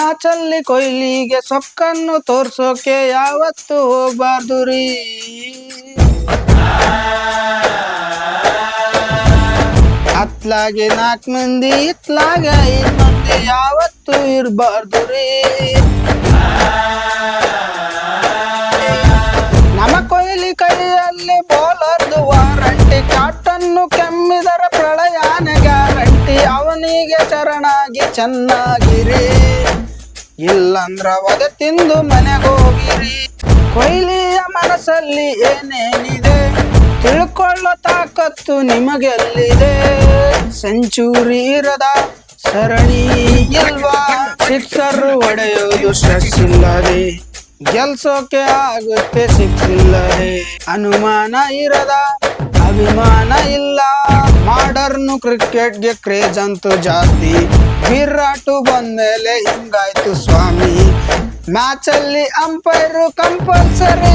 ಮ್ಯಾಚಲ್ಲಿ ಕೊಹ್ಲಿಗೆ ಸೊಕ್ಕನ್ನು ತೋರ್ಸೋಕೆ ಯಾವತ್ತು ಹೋಗ್ಬಾರ್ದು ರೀ. ಅತ್ಲಾಗೆ 4 ಮಂದಿ ಇತ್ಲಾಗ 5 ಮಂದಿ ಯಾವತ್ತು ಇರ್ಬಾರ್ದು ರೀ. ನಮ್ಮ ಕೊಹ್ಲಿ ಕೈಯಲ್ಲಿ ಬೌಲರ್ದು ವಾರಂಟಿ, ಕ್ಯಾಪ್ಟನ್ನು ಕೆಮ್ಮಿದರ ಪ್ರಳಯಾನೆ ಗ್ಯಾರಂಟಿ. ಅವನಿಗೆ ಶರಣಾಗಿ ಚೆನ್ನಾಗಿರಿ, ಇಲ್ಲಂದ್ರ ಒದೆ ತಿಂದು ಮನೆಗೋಗಿರಿ. ಕೊಹ್ಲಿಯ ಮನಸ್ಸಲ್ಲಿ ಏನೇನಿದೆ ತಿಳ್ಕೊಳ್ಳೋ ತಾಕತ್ತು ನಿಮಗೆಲ್ಲಿದೆ. ಸೆಂಚುರಿ ಇರದ ಸರಣಿ ಇಲ್ವಾ, ಸಿಕ್ಸರ್ ಹೊಡೆಯೋದು ಸ್ಟ್ರೆಸ್ ಇಲ್ಲದೆ, ಗೆಲ್ಸೋಕೆ ಆಗುತ್ತೆ ಸಿಕ್ಸ್ ಇಲ್ಲದೆ. ಅನುಮಾನ ಇರದ ಅಭಿಮಾನ ಇಲ್ಲ, ಮಾಡರ್ನ್ ಕ್ರಿಕೆಟ್ಗೆ ಕ್ರೇಜ್ ಅಂತೂ ಜಾಸ್ತಿ. ವಿರಾಟ್ ಬಂದ್ಮೇಲೆ ಹಿಂಗಾಯ್ತು ಸ್ವಾಮಿ, ಮ್ಯಾಚಲ್ಲಿ ಅಂಪೈರ್ ಕಂಪಲ್ಸರಿ.